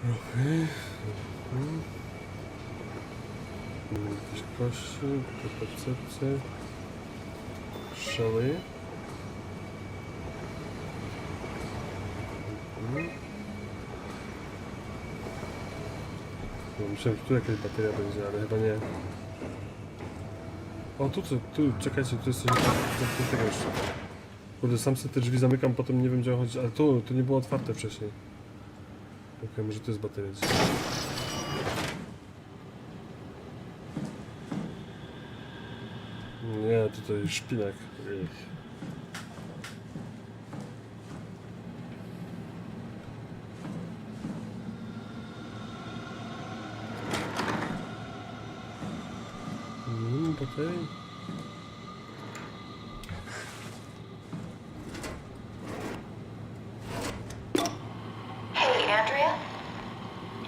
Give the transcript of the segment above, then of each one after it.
Okej. Jakieś kości, percepcje. Szały. Myślałem, że tu jakaś bateria będzie, ale chyba nie. O, tu, czekajcie, tu jest coś tego jeszcze. Kurde, sam sobie te drzwi zamykam, potem nie wiem, gdzie chodzić, ale tu nie było otwarte wcześniej. Okej, może to jest bateria dzisiaj. Nie, tutaj szpinak. Okej. Hey, Andrea?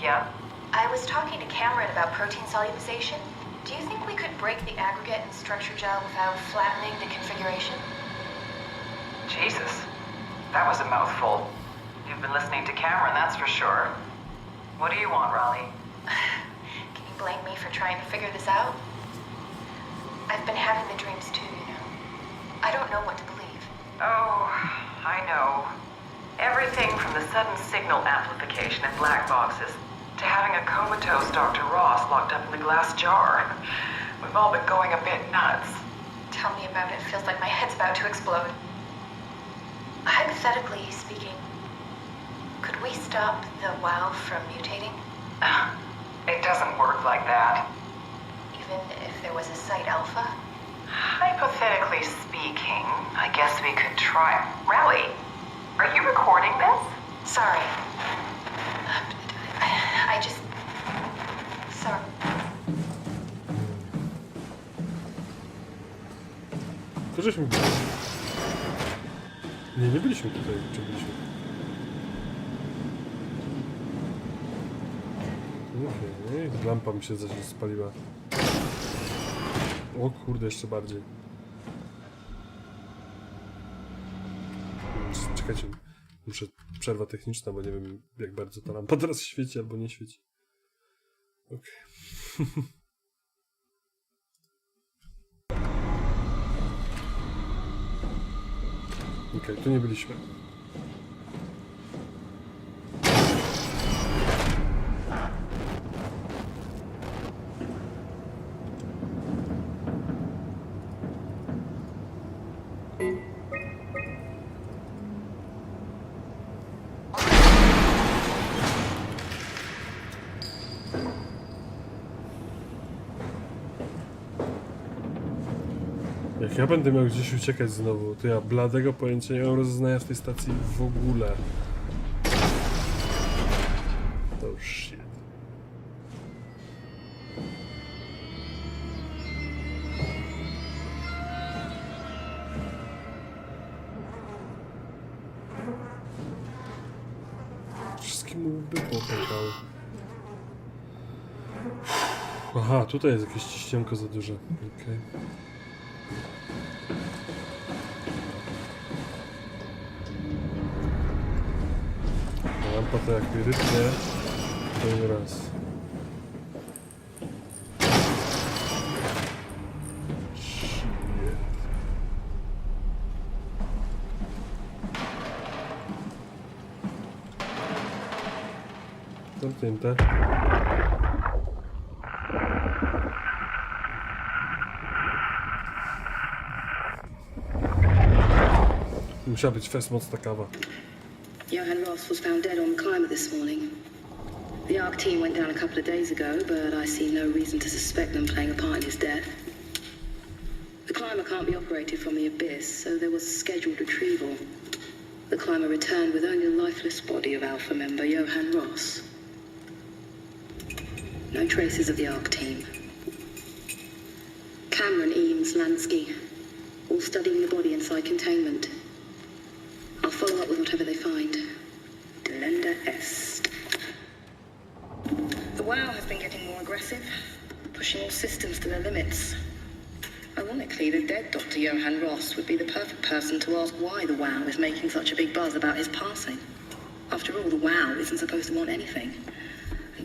Yeah? I was talking to Cameron about protein solubilization. Do you think we could break the aggregate and structure gel without flattening the configuration? Jesus. That was a mouthful. You've been listening to Cameron, that's for sure. What do you want, Raleigh? Can you blame me for trying to figure this out? I've been having the dreams too, you know. I don't know what to believe. Oh, I know. Everything from the sudden signal amplification in black boxes to having a comatose Dr. Ross locked up in the glass jar. We've all been going a bit nuts. Tell me about it. Feels like my head's about to explode. Hypothetically speaking, could we stop the WoW from mutating? It doesn't work like that. Even if there was a site alpha? Hypothetically speaking, I guess we could try. Raleigh, are you recording this? Sorry. I just... Sorry. To żeśmy byli. Nie byliśmy tutaj, czy byliśmy? Okej, lampa mi się spaliła. O kurde, jeszcze bardziej. Czekajcie, muszę przerwa techniczna, bo nie wiem, jak bardzo ta lampa teraz świeci albo nie świeci. Okej. Okej, tu nie byliśmy. Jak ja będę miał gdzieś uciekać znowu, to ja bladego pojęcia nie mam rozeznania w tej stacji w ogóle. Oh shit. Wszystkim by popękało. Aha, tutaj jest jakieś ciśnienko za duże. Okej. Lampa to jak mi rytnie, to nie raz. Shit. Zamknięte. Musiała być fest mocna kawa. Johan Ross was found dead on the climber this morning. The ARC team went down a couple of days ago, but I see no reason to suspect them playing a part in his death. The climber can't be operated from the abyss, so there was a scheduled retrieval. The climber returned with only the lifeless body of Alpha member Johan Ross. No traces of the ARC team. Cameron, Eames, Lansky, all studying the body inside containment. I'll follow up with whatever they find. Delenda Est. The WoW has been getting more aggressive, pushing all systems to their limits. Ironically, the dead Dr. Johan Ross would be the perfect person to ask why the WoW is making such a big buzz about his passing. After all, the WoW isn't supposed to want anything.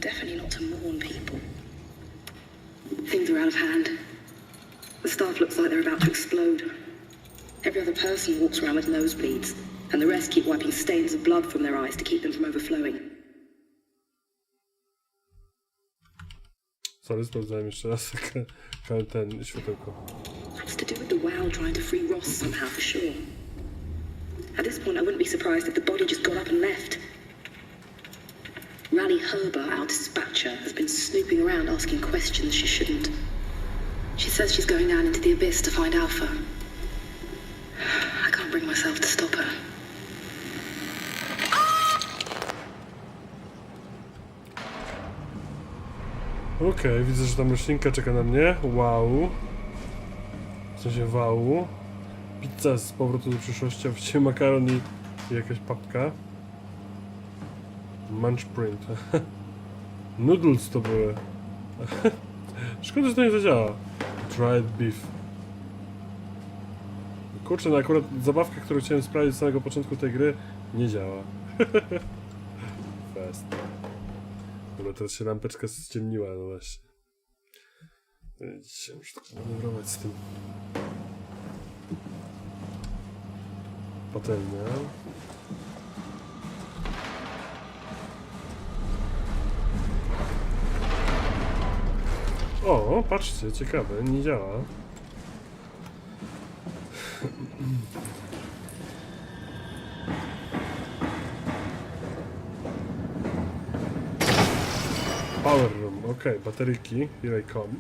Definitely not to mourn people. Things are out of hand. The staff looks like they're about to explode. Every other person walks around with nosebleeds, and the rest keep wiping stains of blood from their eyes to keep them from overflowing. Sorry, sprawdzałem jeszcze raz ten światełko. That's to do with the wow trying to free Ross somehow, for sure. At this point, I wouldn't be surprised if the body just got up and left. Rally Herber, our dispatcher, has been snooping around asking questions she shouldn't. She says she's going down into the abyss to find Alpha. I can't bring myself to stop her. Okej, widzę, że tam roślinka czeka na mnie. Wow. W sensie wow. Pizza z powrotu do przyszłości, a właściwie makaron i jakaś papka. Munch print. Noodles to były. Szkoda, że to nie zadziała. Dried beef. Kurczę, no akurat zabawka, którą chciałem sprawdzić z samego początku tej gry, nie działa. Fest. Dobra, teraz się lampeczka ściemniła, no właśnie. Dzisiaj muszę tylko manewrować z tym. Patelnia. O, patrzcie, ciekawe, nie działa. Power room, okej, bateryki, here I come.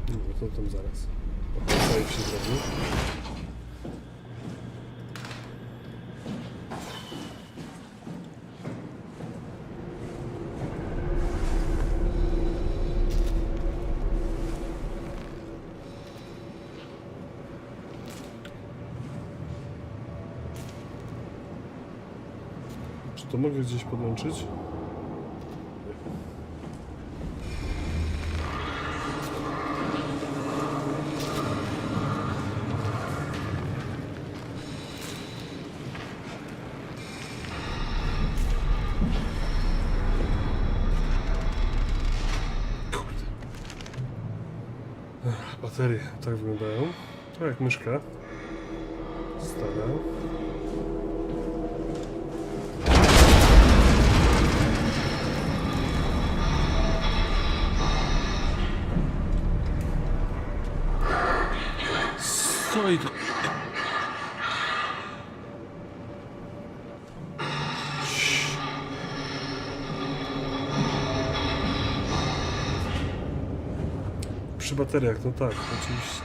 Dobra, to tam zaraz. Save się zrobił. Czy to mogę gdzieś podłączyć? Kurde. Baterie tak wyglądają. To jak myszka. Stara. Oj, przy bateriach, no tak, oczywiście.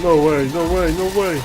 No way, no way, no way!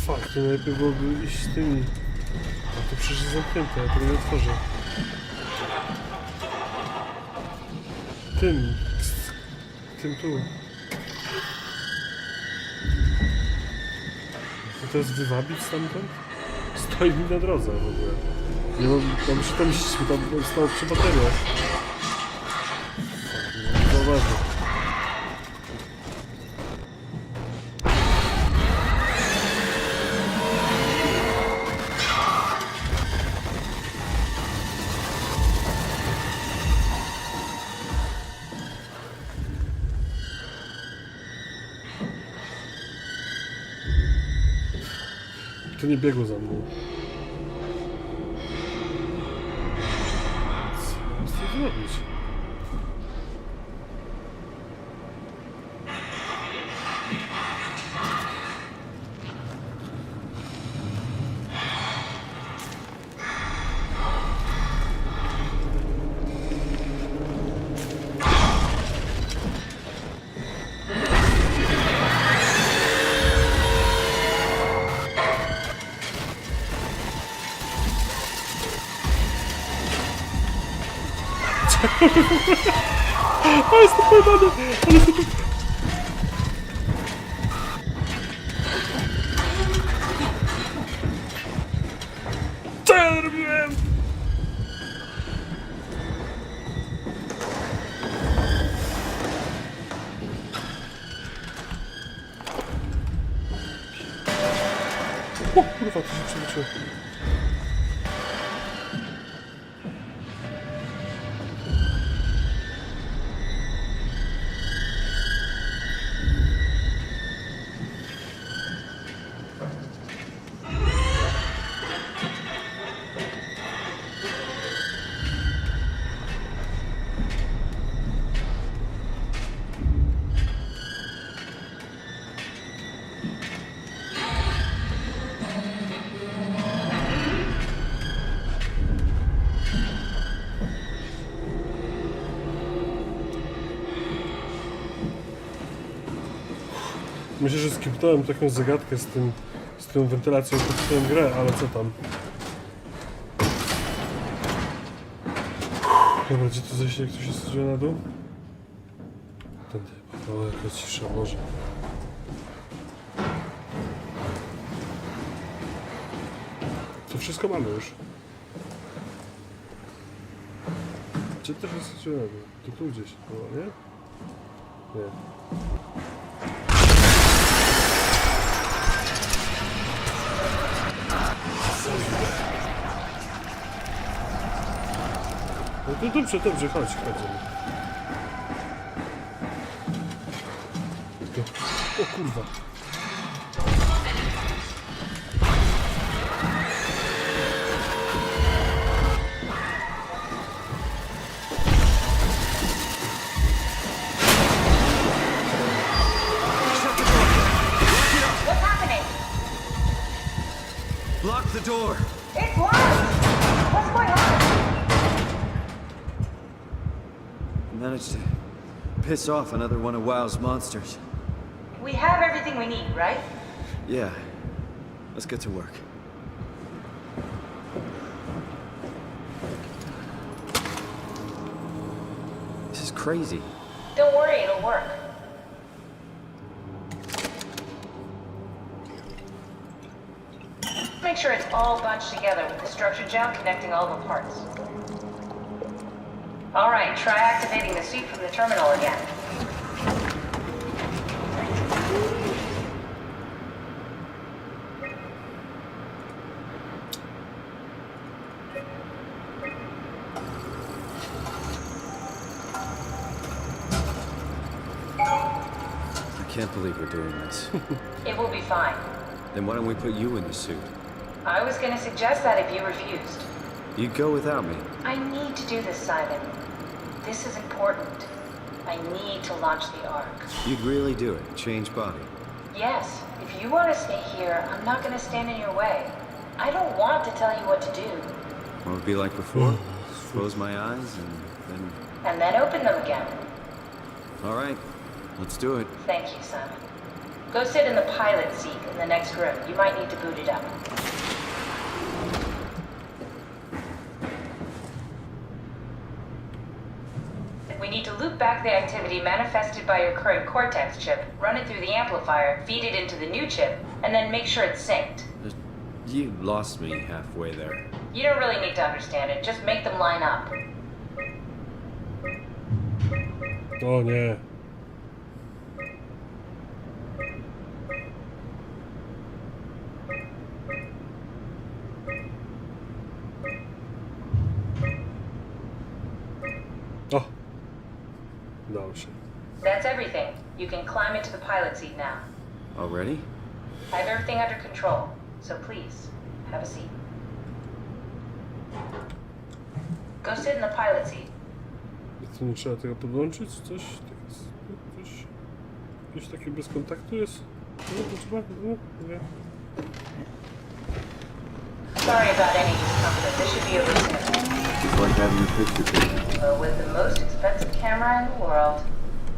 Fuck, to najlepiej byłoby iść tymi. A to przecież jest zamknięte, ja tego nie otworzę. Tym tu. To teraz wywabić stamtąd? Stoi mi na drodze w ogóle. Nie mam się tam iść, bo tam stało przy bateriach. Nie zauważę. To nie biegło za mną. Co chcę zrobić? Ale jestem pojebany! Ale jestem... Co ja zrobiłem? O kurwa, to się przewróciło. Myślę, że skipnąłem taką zagadkę z tą wentylacją pod tę grę, ale co tam? Dobra, gdzie tu zejście, jak tu się zjedzie na dół? Tędy. O, jaka cisza, Boże. To wszystko mamy już. Gdzie to się zjedzie na dół? To tu gdzieś było, nie? Nie. No to dobrze, chodź. O kurwa. What's happening? Lock the door! It's locked! What's going on? Managed to piss off another one of WoW's monsters. We have everything we need, right? Yeah. Let's get to work. This is crazy. Don't worry, it'll work. Make sure it's all bunched together with the structure gel connecting all the parts. All right, try activating the suit from the terminal again. I can't believe we're doing this. It will be fine. Then why don't we put you in the suit? I was gonna suggest that if you refused. You'd go without me. I need to do this, Simon. This is important. I need to launch the Ark. You'd really do it. Change body. Yes, if you want to stay here, I'm not going to stand in your way. I don't want to tell you what to do. Won't it be like before? Close my eyes And then open them again. All right. Let's do it. Thank you, Simon. Go sit in the pilot seat in the next room. You might need to boot it up. We need to loop back the activity manifested by your current Cortex chip, run it through the amplifier, feed it into the new chip, and then make sure it's synced. You lost me halfway there. You don't really need to understand it, just make them line up. O nie. O! Udało się. That's everything. You can climb into the pilot seat now. Already? I have everything under control, so please, have a seat. Go sit in the pilot seat. Co, nie trzeba tego podłączyć? Coś? Jakieś takie bez kontaktu jest? No, to trzeba? No, nie. Sorry about any discomfort. This should be a routine. It's like having a picture taken. Well, with the most expensive camera in the world.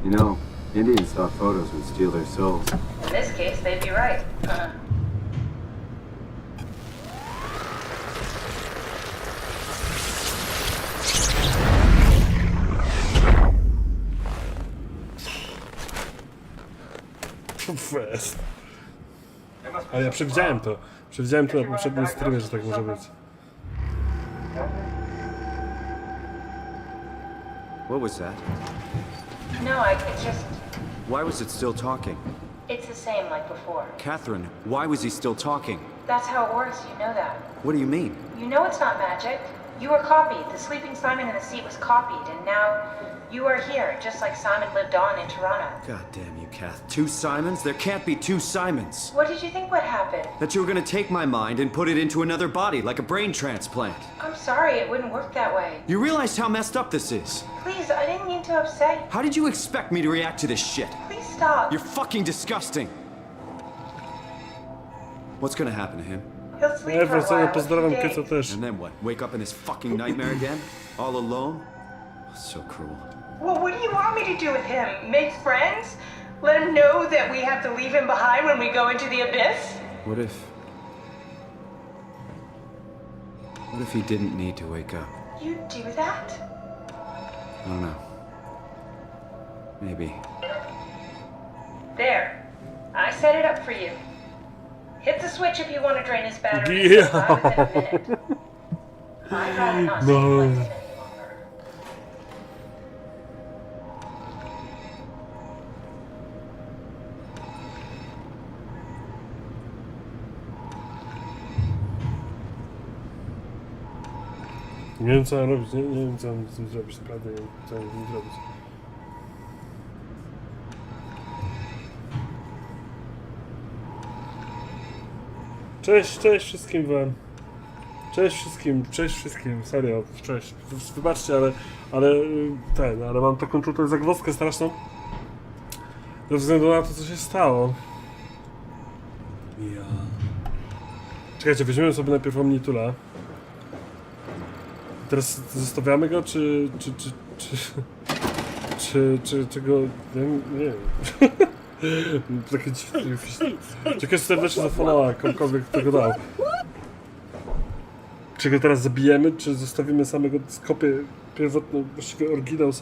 You know, Indians thought photos would steal their souls. In this case, they'd be right. Fest. Ale ja przewidziałem to. Przewidziałem to na poprzednim streamie, że tak może być. What was that? No, it's just... Why was it still talking? It's the same like before. Catherine, why was he still talking? That's how it works, you know that. What do you mean? You know it's not magic. You were copied. The sleeping Simon in the seat was copied, and now you are here, just like Simon lived on in Toronto. God damn you, Kath. 2 Simons? There can't be 2 Simons. What did you think would happen? That you were gonna take my mind and put it into another body, like a brain transplant. I'm sorry, it wouldn't work that way. You realize how messed up this is? Please, I didn't mean to upset you. How did you expect me to react to this shit? Please stop. You're fucking disgusting. What's gonna happen to him? He'll sleep Ja for a wracam, while. pozdrawiam a few Kyca days. też. And then what? Wake up in this fucking nightmare again? All alone? So cruel. Well, what do you want me to do with him? Make friends? Let him know that we have to leave him behind when we go into the abyss? What if he didn't need to wake up? You do that? I don't know. Maybe. There. I set it up for you. Hit the switch if you want to drain his battery. Yeah. Live within a minute. I'd rather not stay No. like this any longer. Nie wiem co mam robić, nie wiem co mam z tym zrobić, naprawdę nie wiem co mam z tym zrobić. Cześć wszystkim wam. Cześć wszystkim, serio, cześć. Wybaczcie, ale mam taką tutaj zagwozdkę straszną. Ze względu na to, co się stało. Ja. Czekajcie, weźmiemy sobie najpierw Omnitula. Teraz zostawiamy go, czy go... Nie wiem. Takie dziwne. Dziękuję serdecznie za followa, komukolwiek tego dał. Czy go teraz zabijemy, czy zostawimy samego skopię pierwotną, właściwie oryginał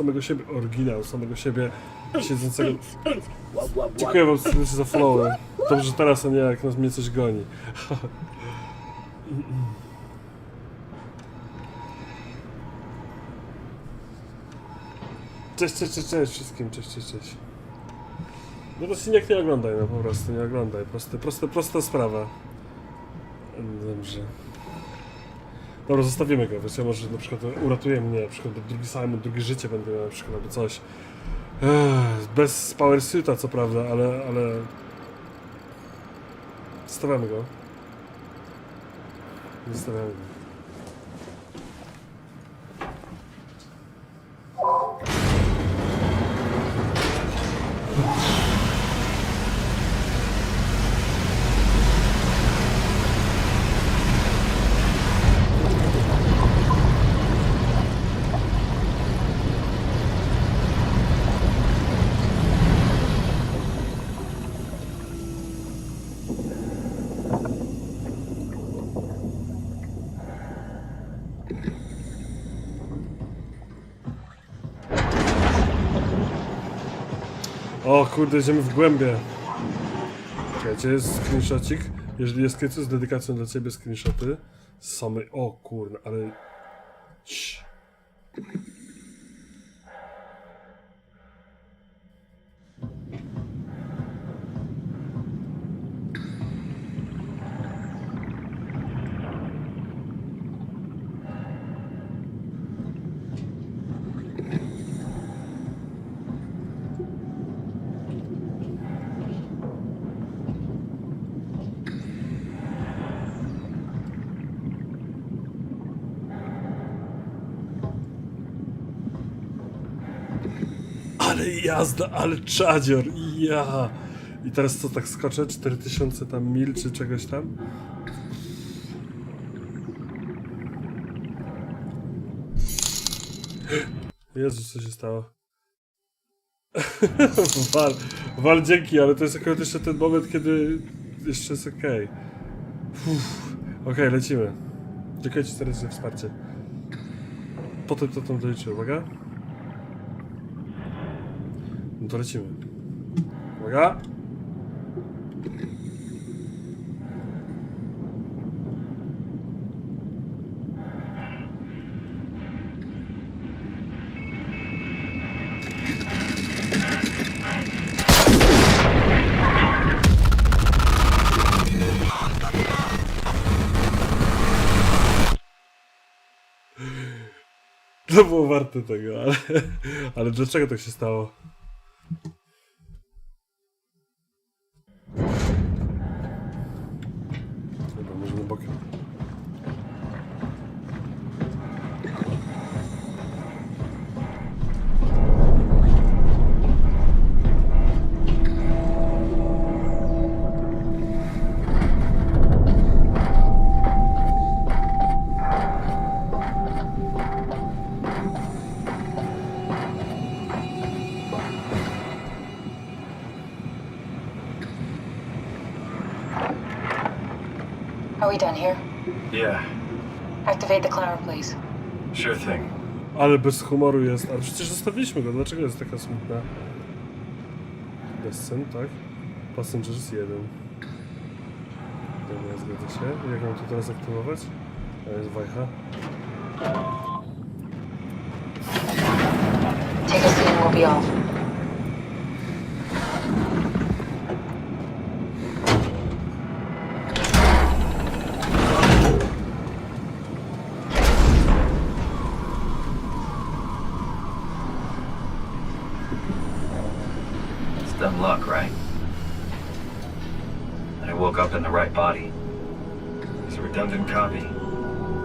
samego siebie siedzącego. Dziękuję wam serdecznie za followy. Dobrze, że teraz, a nie jak mnie coś goni. Cześć wszystkim, cześć. No to nie oglądaj, no po prostu nie oglądaj. Prosta sprawa. Dobrze. Dobra, zostawimy go, wiesz, może na przykład uratuje mnie, na przykład drugi Simon, drugie życie będę miał na przykład, albo coś. Bez power suita, co prawda, ale... Zostawiamy go. Zostawiamy go. O kurde, idziemy w głębie. Czekajcie, jest screenshotcik. Jeżeli jest krycy, z dedykacją dla ciebie screenshoty. Same... O kurde, ale... Cii. Ale jazda, ale czadzior, ja. I teraz co, tak skoczę? 4000 tam mil czy czegoś tam? Jezu, co się stało? Wal, dzięki, ale to jest akurat jeszcze ten moment, kiedy jeszcze jest okej. Okej, lecimy. Dziękuję ci serdecznie za wsparcie. Potem to tam doliczę, uwaga. No to lecimy. Uwaga! To było warte tego, ale dlaczego tak się stało? Dobra, może na bokiem. Are we done here? Yeah, Activate the climber, please. sure thing. Ale bez humoru jest. Ale przecież zostawiliśmy go. Dlaczego jest taka smutna? Bez scen, tak? Passengers 1. Dobra, zgadza się. Jak mam to teraz aktywować? To jest wajcha. Take a seat and we'll be off. It's dumb luck, right? I woke up in the right body. He's a redundant copy.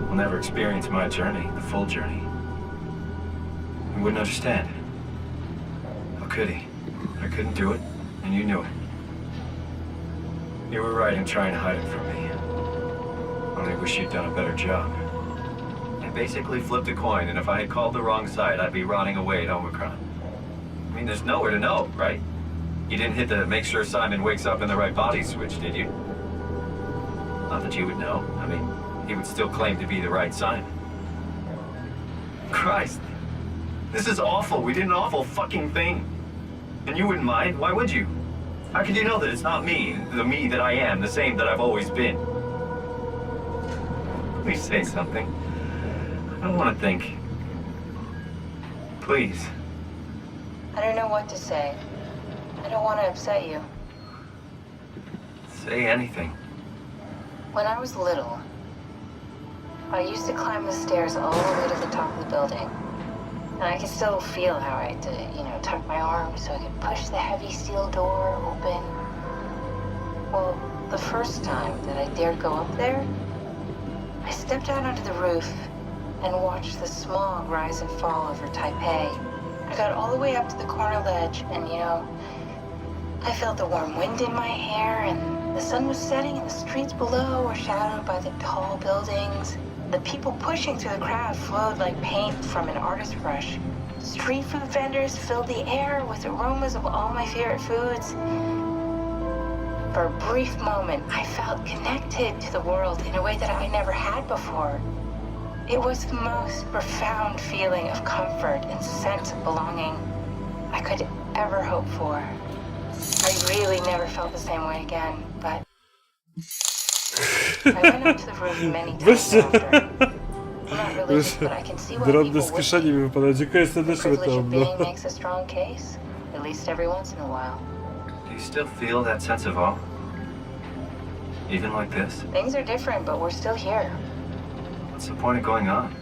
Will never experience my journey, the full journey. He wouldn't understand. How could he? I couldn't do it, and you knew it. You were right in trying to hide it from me. Only wish you'd done a better job. I basically flipped a coin, and if I had called the wrong side, I'd be rotting away at Omicron. I mean, there's nowhere to know, right? You didn't hit the make sure Simon wakes up in the right body switch, did you? Not that you would know. I mean, he would still claim to be the right Simon. Christ. This is awful. We did an awful fucking thing. And you wouldn't mind? Why would you? How could you know that it's not me, the me that I am, the same that I've always been? Please say something. I don't want to think. Please. I don't know what to say. I don't want to upset you. Say anything. When I was little, I used to climb the stairs all the way to the top of the building. And I could still feel how I had to, tuck my arms so I could push the heavy steel door open. Well, the first time that I dared go up there, I stepped out onto the roof and watched the smog rise and fall over Taipei. I got all the way up to the corner ledge and, I felt the warm wind in my hair and the sun was setting and the streets below were shadowed by the tall buildings. The people pushing through the crowd flowed like paint from an artist's brush. Street food vendors filled the air with aromas of all my favorite foods. For a brief moment, I felt connected to the world in a way that I never had before. It was the most profound feeling of comfort and sense of belonging I could ever hope for. I really never felt the same way again, but I went up to the roof many times after. I'm not religious, but I can see why Drobne people z would kieszeni mi wypadają. Dziękuję The serdecznie, privilege of being to. makes a strong case, at least every once in a while. Do you still feel that sense of awe? Even like this? Things are different, but we're still here. What's the point of going on?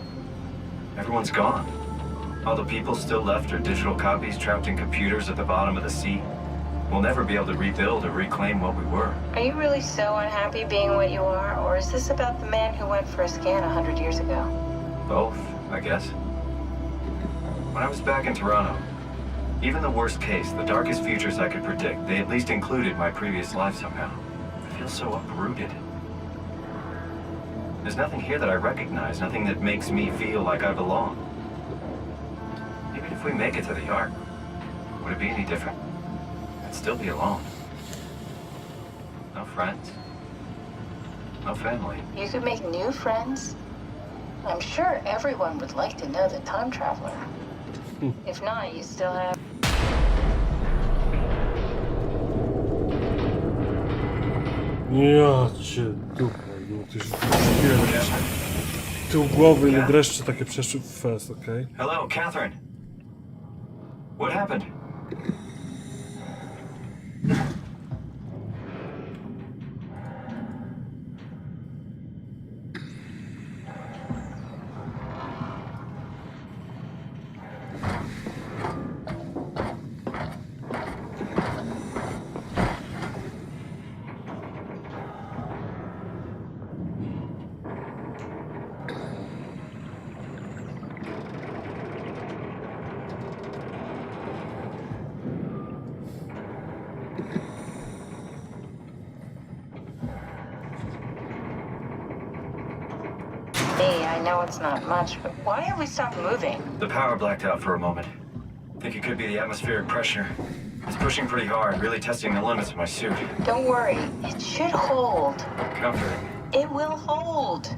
Everyone's gone. All the people still left are digital copies trapped in computers at the bottom of the sea. We'll never be able to rebuild or reclaim what we were. Are you really so unhappy being what you are, or is this about the man who went for a scan 100 years ago? Both, I guess. When I was back in Toronto, even the worst case, the darkest futures I could predict, they at least included my previous life somehow. I feel so uprooted. There's nothing here that I recognize, nothing that makes me feel like I belong. Even if we make it to the Ark, would it be any different? I'd still be alone. No friends. No family. You could make new friends. I'm sure everyone would like to know the time traveler. If not, you still have... Ja cię dupę, no to się tył głowy i dreszcze takie przeszły w fest, okej? Hello, Catherine. What happened? Hey, I know it's not much, but why have we stopped moving? The power blacked out for a moment. Think it could be the atmospheric pressure. It's pushing pretty hard, really testing the limits of my suit. Don't worry, it should hold. Comforting. It will hold.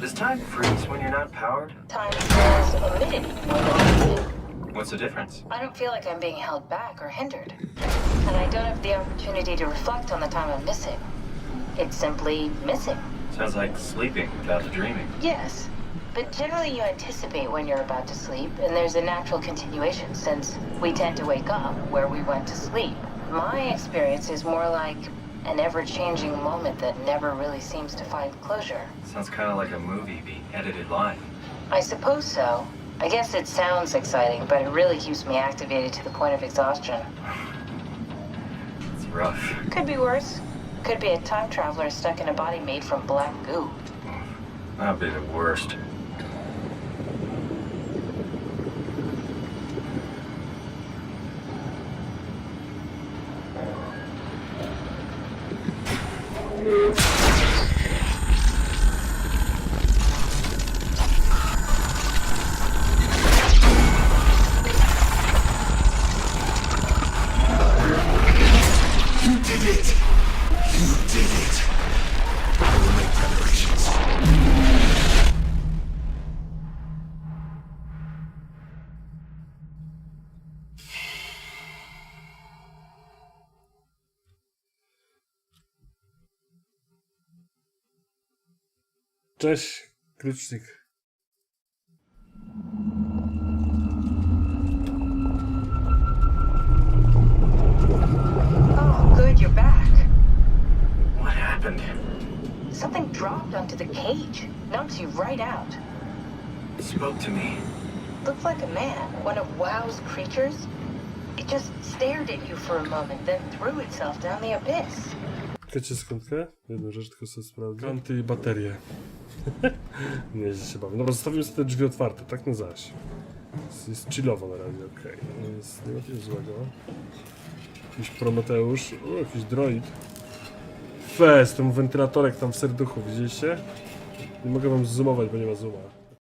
Does time freeze when you're not powered? Time is omitted when omitted. What's the difference? I don't feel like I'm being held back or hindered. And I don't have the opportunity to reflect on the time I'm missing. It's simply missing. Sounds like sleeping without the dreaming. Yes, but generally you anticipate when you're about to sleep, and there's a natural continuation since we tend to wake up where we went to sleep. My experience is more like an ever-changing moment that never really seems to find closure. Sounds kind of like a movie being edited live. I suppose so. I guess it sounds exciting, but it really keeps me activated to the point of exhaustion. It's rough. Could be worse. Could be a time traveler stuck in a body made from black goo. That'd be the worst. Cześć, klucznik. Oh, good, you're back. What happened? Something dropped onto the cage. Knocks you right out. It spoke to me. Looked like a man, one of WoW's creatures. It just stared at you for a moment, then threw itself down the abyss. Wiecie skądkę? Jedną rzecz tylko sobie sprawdzę. Kanty i baterie. Nieźle się bawię. Dobra, zostawimy sobie te drzwi otwarte, tak na zaś. Jest chillowo na razie, okej. Nie ma nic złego. Jakiś Prometeusz, jakiś droid. Fest, ten wentylatorek tam w serduchu, widzieliście? Nie mogę wam zoomować, bo nie ma zooma.